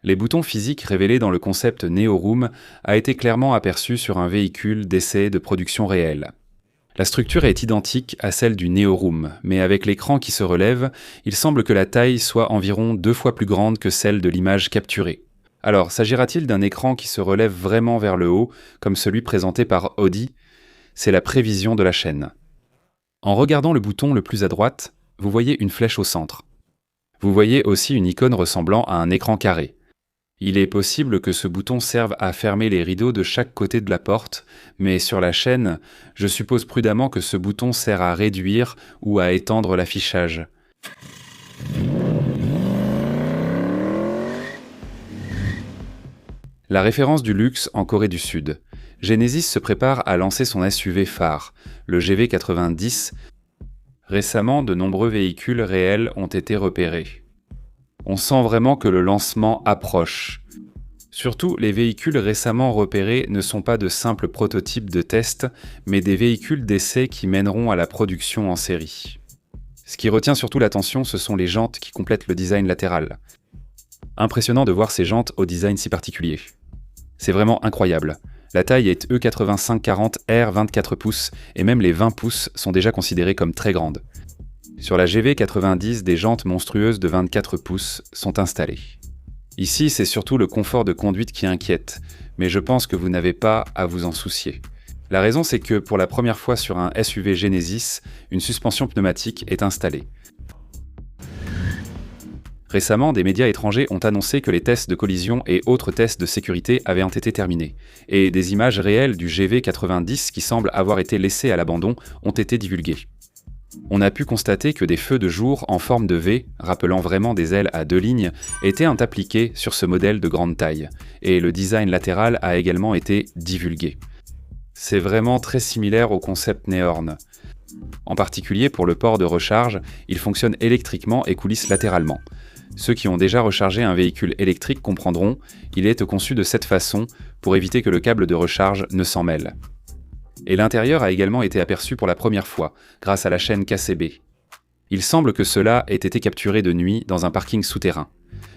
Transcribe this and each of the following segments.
Les boutons physiques révélés dans le concept NeoRoom a été clairement aperçu sur un véhicule d'essai de production réelle. La structure est identique à celle du NeoRoom, mais avec l'écran qui se relève, il semble que la taille soit environ 2 fois plus grande que celle de l'image capturée. Alors, s'agira-t-il d'un écran qui se relève vraiment vers le haut, comme celui présenté par Audi ? C'est la prévision de la chaîne. En regardant le bouton le plus à droite, vous voyez une flèche au centre. Vous voyez aussi une icône ressemblant à un écran carré. Il est possible que ce bouton serve à fermer les rideaux de chaque côté de la porte, mais sur la chaîne, je suppose prudemment que ce bouton sert à réduire ou à étendre l'affichage. La référence du luxe en Corée du Sud. Genesis se prépare à lancer son SUV phare, le GV90. Récemment, de nombreux véhicules réels ont été repérés. On sent vraiment que le lancement approche. Surtout, les véhicules récemment repérés ne sont pas de simples prototypes de test, mais des véhicules d'essai qui mèneront à la production en série. Ce qui retient surtout l'attention, ce sont les jantes qui complètent le design latéral. Impressionnant de voir ces jantes au design si particulier. C'est vraiment incroyable. La taille est E8540R 24 pouces, et même les 20 pouces sont déjà considérées comme très grandes. Sur la GV90, des jantes monstrueuses de 24 pouces sont installées. Ici, c'est surtout le confort de conduite qui inquiète, mais je pense que vous n'avez pas à vous en soucier. La raison, c'est que pour la première fois sur un SUV Genesis, une suspension pneumatique est installée. Récemment, des médias étrangers ont annoncé que les tests de collision et autres tests de sécurité avaient été terminés, et des images réelles du GV90 qui semblent avoir été laissées à l'abandon ont été divulguées. On a pu constater que des feux de jour en forme de V, rappelant vraiment des ailes à 2 lignes, étaient appliqués sur ce modèle de grande taille, et le design latéral a également été divulgué. C'est vraiment très similaire au concept Nehorn. En particulier pour le port de recharge, il fonctionne électriquement et coulisse latéralement. Ceux qui ont déjà rechargé un véhicule électrique comprendront, il est conçu de cette façon pour éviter que le câble de recharge ne s'en mêle. Et l'intérieur a également été aperçu pour la première fois, grâce à la chaîne KCB. Il semble que cela ait été capturé de nuit dans un parking souterrain.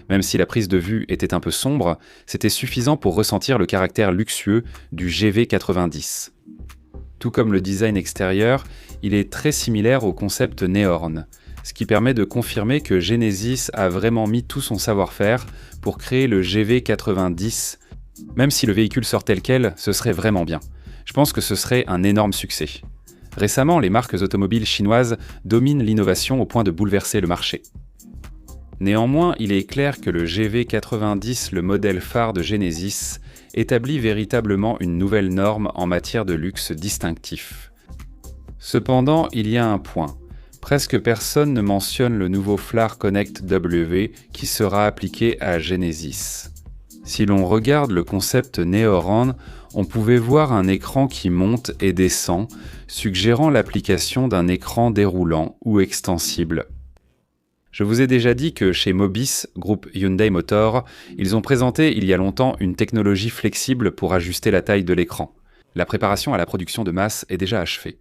Même si la prise de vue était un peu sombre, c'était suffisant pour ressentir le caractère luxueux du GV90. Tout comme le design extérieur, il est très similaire au concept Nehorn, ce qui permet de confirmer que Genesis a vraiment mis tout son savoir-faire pour créer le GV90. Même si le véhicule sort tel quel, ce serait vraiment bien. Je pense que ce serait un énorme succès. Récemment, les marques automobiles chinoises dominent l'innovation au point de bouleverser le marché. Néanmoins, il est clair que le GV90, le modèle phare de Genesis, établit véritablement une nouvelle norme en matière de luxe distinctif. Cependant, il y a un point. Presque personne ne mentionne le nouveau FLAR Connect W qui sera appliqué à Genesis. Si l'on regarde le concept Nehorn, on pouvait voir un écran qui monte et descend, suggérant l'application d'un écran déroulant ou extensible. Je vous ai déjà dit que chez Mobis, groupe Hyundai Motor, ils ont présenté il y a longtemps une technologie flexible pour ajuster la taille de l'écran. La préparation à la production de masse est déjà achevée.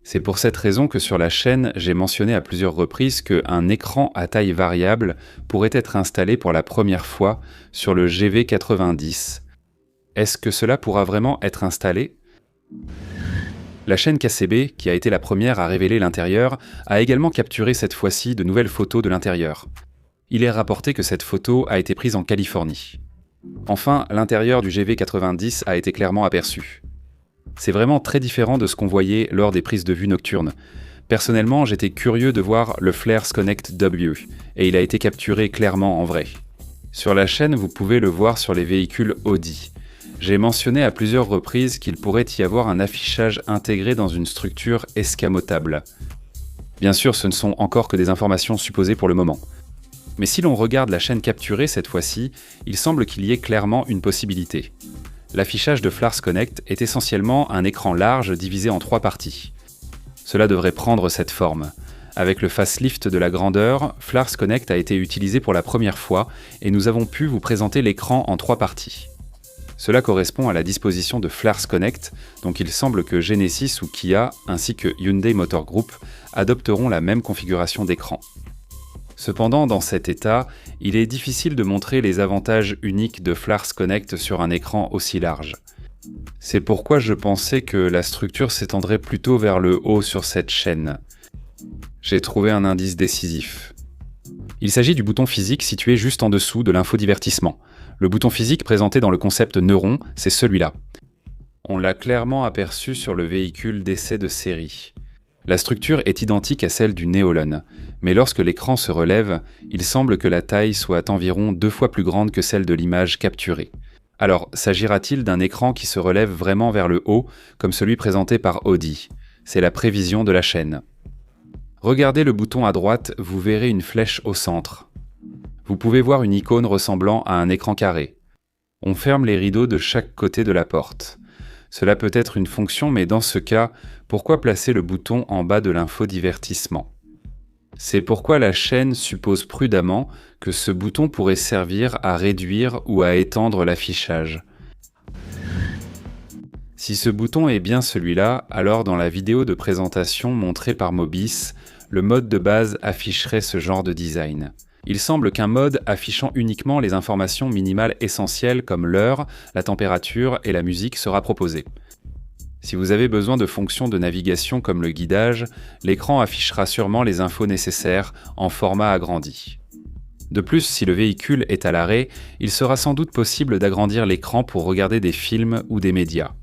C'est pour cette raison que sur la chaîne, j'ai mentionné à plusieurs reprises qu'un écran à taille variable pourrait être installé pour la première fois sur le GV90. Est-ce que cela pourra vraiment être installé ? La chaîne KCB, qui a été la première à révéler l'intérieur, a également capturé cette fois-ci de nouvelles photos de l'intérieur. Il est rapporté que cette photo a été prise en Californie. Enfin, l'intérieur du GV90 a été clairement aperçu. C'est vraiment très différent de ce qu'on voyait lors des prises de vue nocturnes. Personnellement, j'étais curieux de voir le Flares Connect W, et il a été capturé clairement en vrai. Sur la chaîne, vous pouvez le voir sur les véhicules Audi. J'ai mentionné à plusieurs reprises qu'il pourrait y avoir un affichage intégré dans une structure escamotable. Bien sûr, ce ne sont encore que des informations supposées pour le moment. Mais si l'on regarde la chaîne capturée cette fois-ci, il semble qu'il y ait clairement une possibilité. L'affichage de Flares Connect est essentiellement un écran large divisé en 3 parties. Cela devrait prendre cette forme. Avec le facelift de la grandeur, Flares Connect a été utilisé pour la première fois et nous avons pu vous présenter l'écran en 3 parties. Cela correspond à la disposition de Flares Connect, donc il semble que Genesis ou Kia, ainsi que Hyundai Motor Group, adopteront la même configuration d'écran. Cependant, dans cet état, il est difficile de montrer les avantages uniques de Flars Connect sur un écran aussi large. C'est pourquoi je pensais que la structure s'étendrait plutôt vers le haut sur cette chaîne. J'ai trouvé un indice décisif. Il s'agit du bouton physique situé juste en dessous de l'infodivertissement. Le bouton physique présenté dans le concept Neuron, c'est celui-là. On l'a clairement aperçu sur le véhicule d'essai de série. La structure est identique à celle du Neolon, mais lorsque l'écran se relève, il semble que la taille soit environ 2 fois plus grande que celle de l'image capturée. Alors, s'agira-t-il d'un écran qui se relève vraiment vers le haut, comme celui présenté par Audi ? C'est la prévision de la chaîne. Regardez le bouton à droite, vous verrez une flèche au centre. Vous pouvez voir une icône ressemblant à un écran carré. On ferme les rideaux de chaque côté de la porte. Cela peut être une fonction, mais dans ce cas, pourquoi placer le bouton en bas de l'infodivertissement ? C'est pourquoi la chaîne suppose prudemment que ce bouton pourrait servir à réduire ou à étendre l'affichage. Si ce bouton est bien celui-là, alors dans la vidéo de présentation montrée par Mobis, le mode de base afficherait ce genre de design. Il semble qu'un mode affichant uniquement les informations minimales essentielles comme l'heure, la température et la musique sera proposé. Si vous avez besoin de fonctions de navigation comme le guidage, l'écran affichera sûrement les infos nécessaires en format agrandi. De plus, si le véhicule est à l'arrêt, il sera sans doute possible d'agrandir l'écran pour regarder des films ou des médias.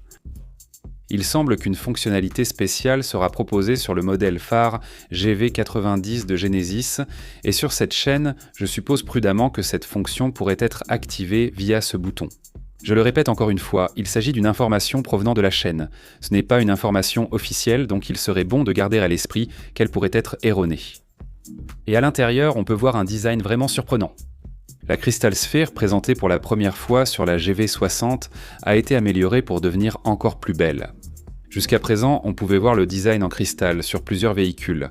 Il semble qu'une fonctionnalité spéciale sera proposée sur le modèle phare GV90 de Genesis, et sur cette chaîne, je suppose prudemment que cette fonction pourrait être activée via ce bouton. Je le répète encore une fois, il s'agit d'une information provenant de la chaîne. Ce n'est pas une information officielle, donc il serait bon de garder à l'esprit qu'elle pourrait être erronée. Et à l'intérieur, on peut voir un design vraiment surprenant. La Crystal Sphere, présentée pour la première fois sur la GV60, a été améliorée pour devenir encore plus belle. Jusqu'à présent, on pouvait voir le design en cristal sur plusieurs véhicules.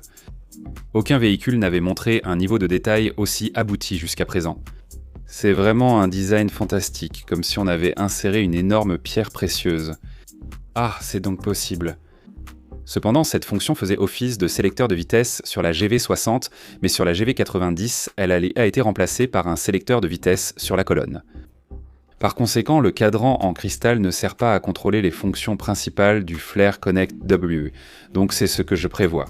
Aucun véhicule n'avait montré un niveau de détail aussi abouti jusqu'à présent. C'est vraiment un design fantastique, comme si on avait inséré une énorme pierre précieuse. Ah, c'est donc possible. Cependant, cette fonction faisait office de sélecteur de vitesse sur la GV60, mais sur la GV90, elle a été remplacée par un sélecteur de vitesse sur la colonne. Par conséquent, le cadran en cristal ne sert pas à contrôler les fonctions principales du Flare Connect W, donc c'est ce que je prévois.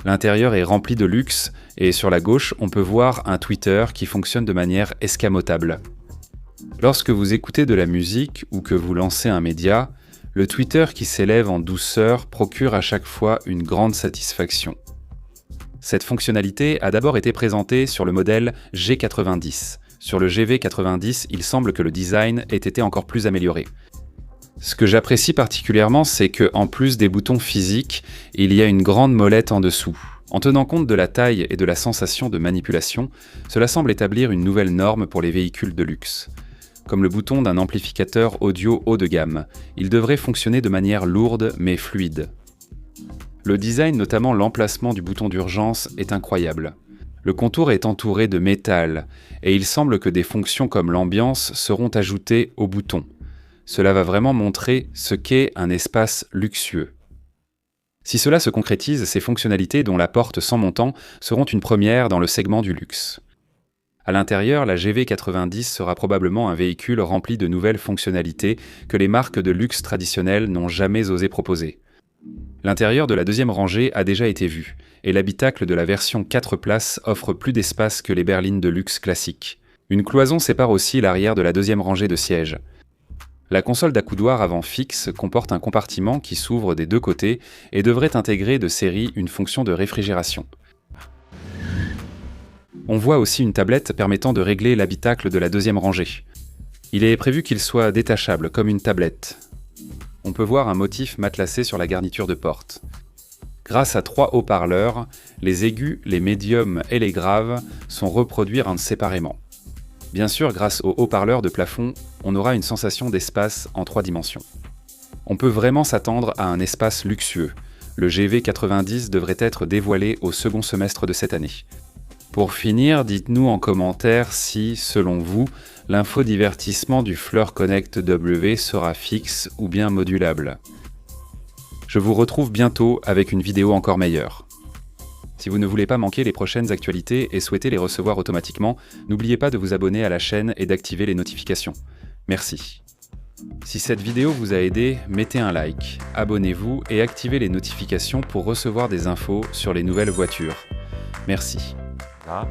L'intérieur est rempli de luxe, et sur la gauche, on peut voir un tweeter qui fonctionne de manière escamotable. Lorsque vous écoutez de la musique ou que vous lancez un média, le tweeter qui s'élève en douceur procure à chaque fois une grande satisfaction. Cette fonctionnalité a d'abord été présentée sur le modèle G90. Sur le GV90, il semble que le design ait été encore plus amélioré. Ce que j'apprécie particulièrement, c'est que, en plus des boutons physiques, il y a une grande molette en dessous. En tenant compte de la taille et de la sensation de manipulation, cela semble établir une nouvelle norme pour les véhicules de luxe. Comme le bouton d'un amplificateur audio haut de gamme, il devrait fonctionner de manière lourde mais fluide. Le design, notamment l'emplacement du bouton d'urgence, est incroyable. Le contour est entouré de métal, et il semble que des fonctions comme l'ambiance seront ajoutées au bouton. Cela va vraiment montrer ce qu'est un espace luxueux. Si cela se concrétise, ces fonctionnalités, dont la porte sans montant, seront une première dans le segment du luxe. À l'intérieur, la GV90 sera probablement un véhicule rempli de nouvelles fonctionnalités que les marques de luxe traditionnelles n'ont jamais osé proposer. L'intérieur de la deuxième rangée a déjà été vu, et l'habitacle de la version 4 places offre plus d'espace que les berlines de luxe classiques. Une cloison sépare aussi l'arrière de la deuxième rangée de sièges. La console d'accoudoir avant fixe comporte un compartiment qui s'ouvre des deux côtés et devrait intégrer de série une fonction de réfrigération. On voit aussi une tablette permettant de régler l'habitacle de la deuxième rangée. Il est prévu qu'il soit détachable comme une tablette. On peut voir un motif matelassé sur la garniture de porte. Grâce à 3 haut-parleurs, les aigus, les médiums et les graves sont reproduits séparément. Bien sûr, grâce aux haut-parleurs de plafond, on aura une sensation d'espace en 3 dimensions. On peut vraiment s'attendre à un espace luxueux. Le GV90 devrait être dévoilé au second semestre de cette année. Pour finir, dites-nous en commentaire si, selon vous, l'infodivertissement du Flare Connect W sera fixe ou bien modulable. Je vous retrouve bientôt avec une vidéo encore meilleure. Si vous ne voulez pas manquer les prochaines actualités et souhaitez les recevoir automatiquement, n'oubliez pas de vous abonner à la chaîne et d'activer les notifications. Merci. Si cette vidéo vous a aidé, mettez un like, abonnez-vous et activez les notifications pour recevoir des infos sur les nouvelles voitures. Merci. Là,